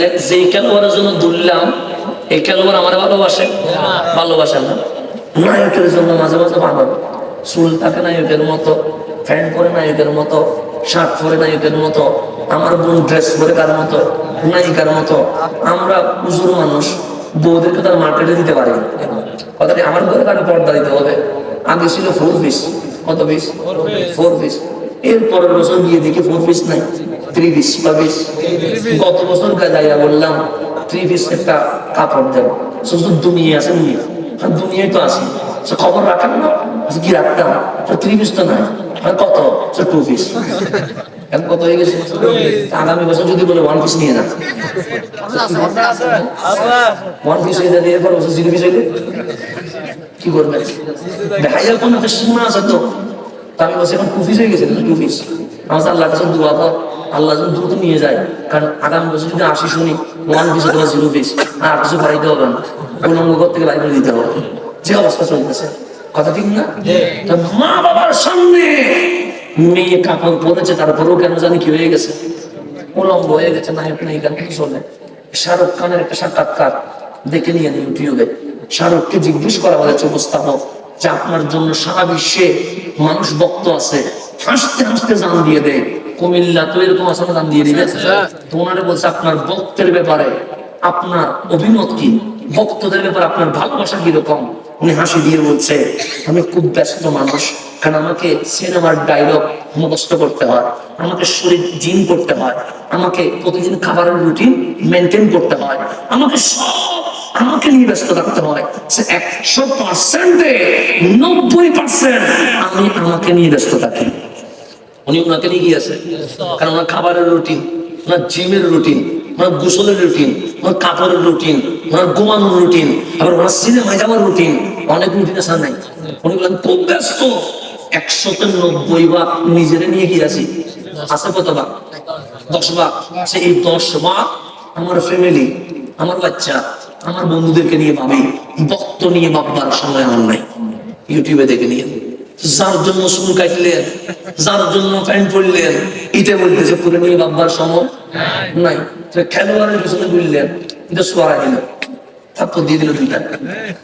তাহলে যেই খেলোয়াড়ের জন্য দুললাম এই খেলোয়াড় আমার ভালোবাসে ভালোবাসে না। নায়কের জন্য মাঝে মাঝে ভালো চুল থাকে নায়কের মতো, প্যান্ট পরে নায়কের মতো, শার্ট পরে নায়কের মতো, আমার বোন ড্রেস পরে কার মতো, নায়িকার মতো। আমরা হুজুর মানুষ, বউদেরকে তার মার্কেটে দিতে পারি কথাটি। আমার ঘরে কারো পর্দা দিতে হবে। আগে ছিল 4 পিস, কত পিস? 4 পিস। এর পরের বছর গিয়ে দেখি 4 পিস নাই, 3 পিস বা পিস। গত বছর গাইয়া বললাম 3 পিস একটা কাপড় দেব। শুধু দুনিয়া আছে, দুনিয়ায় তো আছে, খবর রাখেন না কি রাখতাম? 3 পিস তো নাই, কত? 2 পিস। এখন কত হয়ে গেছে? আগামী বছর যদি বলে 1 পিস নিয়ে যান, 1 পিস হয়ে যাবে, এরপর বছর 0 পিস হইলে কি করবেন? ভাইয়ার কোনো একটা সীমা আছে তো। আমি বলছি এখন 2 পিস হয়ে গেছে, 2 পিস। আমার আল্লাহর কাছে দোয়া কর, আল্লাহ যেন দ্রুত নিয়ে যায়। কারণ আগামী বছর যদি 80 শুনি 1 পিস অথবা 0 পিস, আর কিছু বাড়াইতে হবে না, উলঙ্গ ঘর থেকে বাইরে দিতে হবে, যে অবস্থা চলতেছে। কথা ঠিক না? মা বাবার সামনে মেয়ে কাপড় পরেছে, তারপরেও কেন জানি কি হয়ে গেছে, উলঙ্গ হয়ে গেছে। নায়ক নায়িকা কি চলে। শাহরুখ খানের একটা সাক্ষাৎকার দেখে নিয়ে ইউটিউবে। শাহরুখকে জিজ্ঞেস করা হয়েছে উপস্থাপক যে আপনার জন্য সারা বিশ্বে মানুষ ভক্ত আছে, হাসতে হাসতে জান দিয়ে দেয়, কুমিল্লা তো এরকম আসলে জান দিয়ে দিবে। তো ওনারা বলছে আপনার ভক্তের ব্যাপারে আপনার অভিমত কি, ভক্তদের ব্যাপারে আপনার ভালোবাসা কিরকম? উনি হাসি দিয়ে বলছে আমি খুব ব্যস্ত মানুষ, কারণ আমাকে সিনেমার ডায়লগ মুখস্থ করতে হয়, আমাকে শরীর জিম করতে হয়, আমাকে প্রতিদিন খাবারের রুটিন মেনটেন করতে হয়, আমাকে আমাকে নিয়ে ব্যস্ত থাকতে হয়। 100%-এ 90% আমি আমাকে নিয়ে ব্যস্ত থাকি। উনি ওনাকে নিয়ে গিয়েছে, কারণ ওনার খাবারের রুটিন, ওনার জিমের রুটিন, ওনার গোসলের রুটিন, ওনার কাপড়ের রুটিন, ওনার ঘুমানোর রুটিন, আবার ওনার সিনেমায় যাওয়ার রুটিন, অনেক রুটিন আছে নাই? উনি বলেন খুব ব্যস্ত। 190 ভাগ নিজেরে নিয়ে গিয়েছি, আছে কত ভাগ? 10 ভাগ। এই 10 ভাগ আমার ফ্যামিলি, আমার বাচ্চা, আমার বন্ধুদেরকে নিয়ে ভাবি, ভক্ত নিয়ে ভাববার সময় আমার নাই। ইউটিউবে দেখে নিয়ে যার জন্য চুল কাটলেন, যার জন্য প্যান্ট পরলেন, এটা বলতেছে পুরো নিয়ে ভাববার সময় নাই। খেলোয়াড়ের পিছনে ঘুরলেন, এটা সোয়ারা দিল, থাপ্পড় দিয়ে দিল 2টা।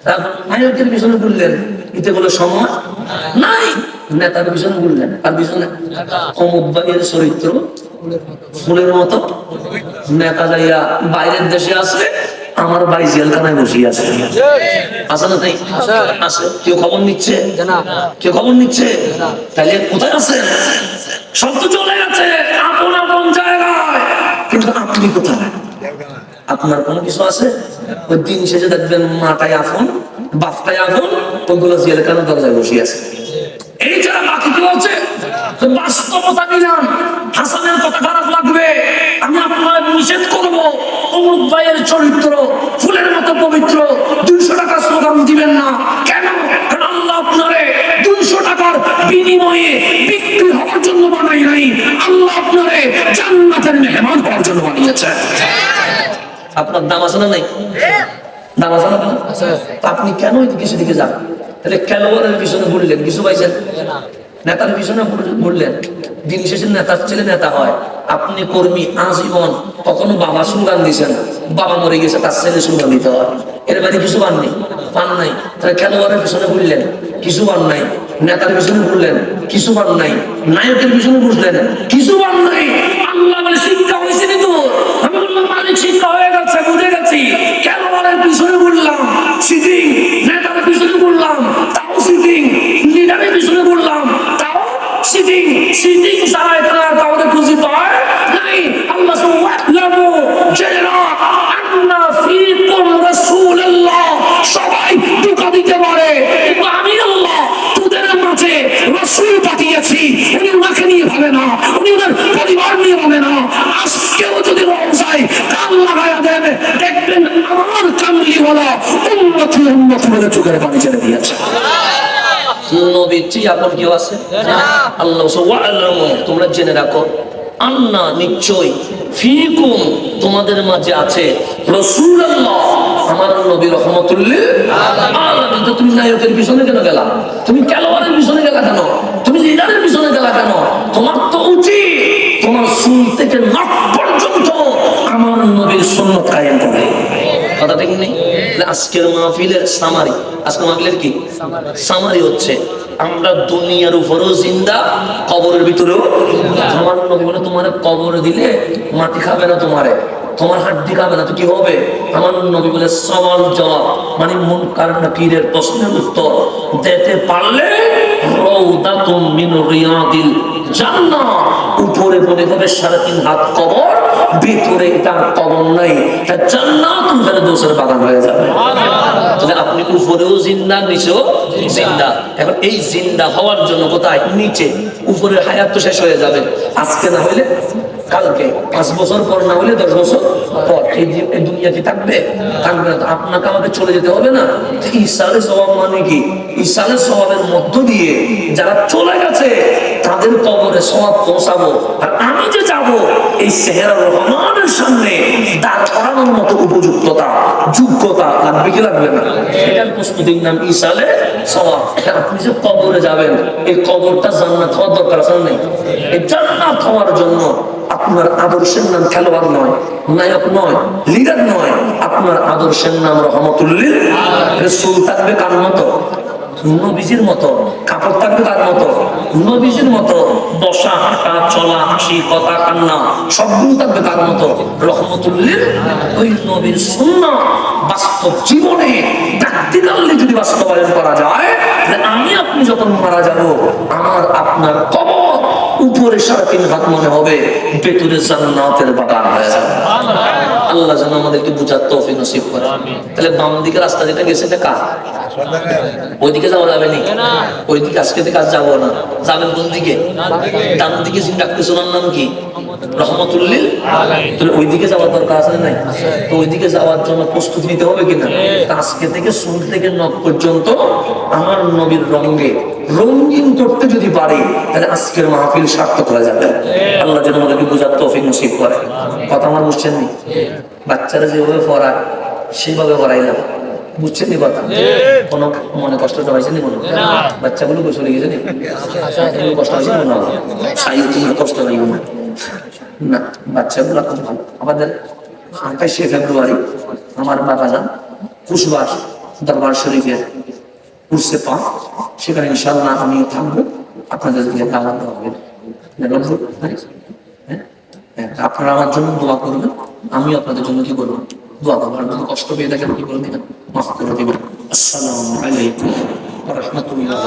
তারপর নায়কের পিছনে ঘুরলেন, এটা বলে সময় নাই। নেতার পিছনে ঘুরলেন, আর পিছনে অমুক ভাইয়ের চরিত্র ফুলের মতো, নেতা যাইয়া বাইরের দেশে আছে, আমার ভাই জেলখানায় বসিয়ে আছে। আছে না তাই? আছে। কেউ খবর নিচ্ছে? কেউ খবর নিচ্ছে? তাহলে কোথায় আছে? সব তো চলে গেছে আপন আপন জায়গায়, কিন্তু আপনি কোথায়? আপনার কোনো কিছু আছে? ওই দিন শেষে দেখবেন মাটাই আপন, বাপটাই আপন, ওগুলো জেলখানা দরজায় বসিয়ে আছে। এই যারা বাকি কেউ আছে, বাস্তবতা নিলাম। হাসানের কথা খারাপ লাগবে, আমি আপনার নিষেধ করবো। অমুক ভাইয়ের চরিত্র ফুলের মতো পবিত্র, 200 টাকা স্লোগান দিবেন না। কেন? কারণ আল্লাহ আপনারে 200 টাকার বিনিময়ে বিক্রি হওয়ার জন্য বানাই নাই, আল্লাহ আপনারে জান্নাতের মেহমান হওয়ার জন্য বানিয়েছে। আপনার দাম আছে না নাই? দাম আছে না? আপনি কেন এদিকে সেদিকে যান? তাহলে খেলোয়াড়ের পিছনে ঘুরলেন, কিছু পাইছেন? নেতার পিছনে ঘুরলেন, দিন শেষে নেতার ছেলে নেতা হয়। আপনি কর্মী আজীবন, কখনো বাবা স্লোগান দিয়েছেন, বাবা মরে গেছে তার ছেলে স্লোগান দিতে হয়, এর বাইরে কিছু পাননি, পান নাই। তাহলে খেলোয়াড়ের পিছনে ঘুরলেন, কিছু পান নাই। নেতার পিছনে ঘুরলেন, কিছু পান নাই। নায়কের পিছনে ঘুরলেন, কিছু পান নাই। আল্লাহ বলে শিক্ষা হয়েছে কিন্তু, আমি বললাম মালিক শিক্ষা হয়ে গেছে, বুঝে গেছি। খেলোয়াড়ের পিছনে ঘুরলাম সিটিং, নেতার পিছনে ঘুরলাম তাও সিটিং, লিডারের পিছনে ঘুরলাম তাও সিটিং। সিটিং ছাড়া এখানে কাউকে খুশি পায় নাই। আল্লাহ সবাই ধোঁকা দিতে পারে, কিন্তু আমি আল্লাহ তোদের মাঝে রাসূল পাঠিয়েছি, উনি ওনাকে নিয়ে ভাবে না, উনি ওনার পরিবার নিয়ে ভাবে না। আজকেও যদি রং যায় কান লাগায়া দেন, দেখবেন আমার কামলিওয়ালা উম্মতি উম্মতি বলে চোখের পানি ছেড়ে দিয়েছে। নবীর চেয়ে আপন কেউ আছে? আল্লাহ তোমরা জেনে রাখো, আন্না নিশ্চয় ফিকুম তোমাদের মাঝে আছে রাসূলুল্লাহ আমার নবী রাহমাতুল্লিল আলামিন। তো তুমি নায়কের পিছনে কেন গেলা? তুমি খেলোয়াড়ের পিছনে গেলা কেন? তুমি লিডারের পিছনে গেলা কেন? তোমার তো উচিত তোমার চুল থেকে নাক পর্যন্ত আমার নবীর সুন্নাত কায়েম করে। কথা ঠিক নেই? আজকের মাহফিলের সামারি, আজকের মাহফিলের কি সামারি হচ্ছে আমরা দুনিয়ার উপরেও জিন্দা, কবরের ভিতরেও। আমার নবী বলে তোমার কবর দিলে মাটি খাবে না, তোমার হাড্ডি খাবে না, তো কি হবে? আমার নবী বলে সওয়াল জবাব, মানে মুনকার নাকিরের প্রশ্নের উত্তর দিতে পারলে রাউদাতুম মিন রিয়াদিল জান্নাহ, উপরে মনে হবে 3.5 হাত কবর, ভিতরে তার কবর নাই, তা জান্নাতুল ফেরদৌসের বাগান হয়ে যাবে। তাহলে আপনি উপরেও জিন্দা, নিচেও জিন্দা। এখন এই জিন্দা হওয়ার জন্য কোথায়? নিচে। উপরের হায়াত তো শেষ হয়ে যাবে, আজকে না হইলে কালকে, 5 বছর পর না হলে 10 বছর পর। এই দুনিয়া কি থাকবে? থাকবে না। আপনাকে আমাকে চলে যেতে হবে না। ইসালে সওয়াব মানে কি? ইসালে সওয়াবের মধ্য দিয়ে যারা চলে গেছে তাদের কবরে সওয়াব পৌঁছাবো, আর আমি যে যাব এই সেহেরা রহমানের সামনে দাঁড় করানোর মতো উপযুক্ততা, যোগ্যতা লাগবে কি লাগবে না? এটার প্রস্তুতির নাম ইসালে সওয়াব। আপনি যে কবরে যাবেন, এই কবরটা জান্নাত হওয়ার দরকার আছে না? এই জান্নাত হওয়ার জন্য আপনার আদর্শের নাম খেলোয়াড় নয়, নায়ক নয়, লিডার নয়, আপনার আদর্শের নাম রহমতুল্লিল রাসূল। থাকবে কার মতো? নবীজির মতো। কাপড় থাকবে কার মতো? নবীজির মতো। বসা, হাঁটা, চলা, হাসি, কথা, কান্না সবগুলো থাকবে কার মতো? রহমতুল্লিল। ওই নবীর সুন্নাহ বাস্তব জীবনে প্র্যাকটিক্যালি যদি বাস্তবায়ন করা যায়, আমি আপনি যখন মারা যাব, আমার আপনার কবর উপরে 3.5 হাত মনে হবে, ভেতরে জান্নাতের বাগান হয়ে যাবে। আল্লাহ যেন আমাদেরকে বুঝার তৌফিক নসিব করে। তাহলে বাম দিকে রাস্তা যেটা গেছে এটা কার? ওইদিকে যাওয়া যাবে না, ওইদিকে আজকে থেকে আজ যাবো না। যাবেন কোন দিকে? ডান দিকে। যিনি ডাকতেছে ওনার নাম কি? রহমতুল্লিল। তাহলে ওইদিকে যাওয়ার দরকার আছে নাই? তো ওইদিকে যাওয়ার জন্য প্রস্তুতি নিতে হবে কিনা? আজকে থেকে সুর থেকে নখ পর্যন্ত আমার নবীর রঙে রঙিন করতে যদি পারি, তাহলে আজকের মাহফিল সার্থক হয়ে যাবে। আল্লাহ যেন আমাদেরকে বুঝার তৌফিক নসিব করে। কথা আমার বুঝছেন নি? বাচ্চারা যেভাবে পড়ায় সেইভাবে পড়াইলাম, বুঝছেন নি কথা? কোনো মনে কষ্ট হয়েছে নি? কোনো বাচ্চাগুলো চলে গেছে নি? কষ্ট হয়েছে না? তোমার কষ্ট নেই না, বাচ্চাগুলো খুব ভালো। আমাদের 28শে ফেব্রুয়ারি আমার বাবা যান কুশবাস দরবার শরীফের উর্সে পা, সেখানে ইনশাআল্লাহ আমিও থাকবো। আপনাদের দাওয়াত দেওয়া হবে। আপনারা আমার জন্য দোয়া করবেন, আমি আপনাদের জন্য কি করবো? দোয়া করবো। আর যদি কষ্ট পেয়ে থাকেন কি করে দিবেন? মাফ করে দিবেন। আসসালামু আলাইকুম ওয়া রাহমাতুল্লাহ।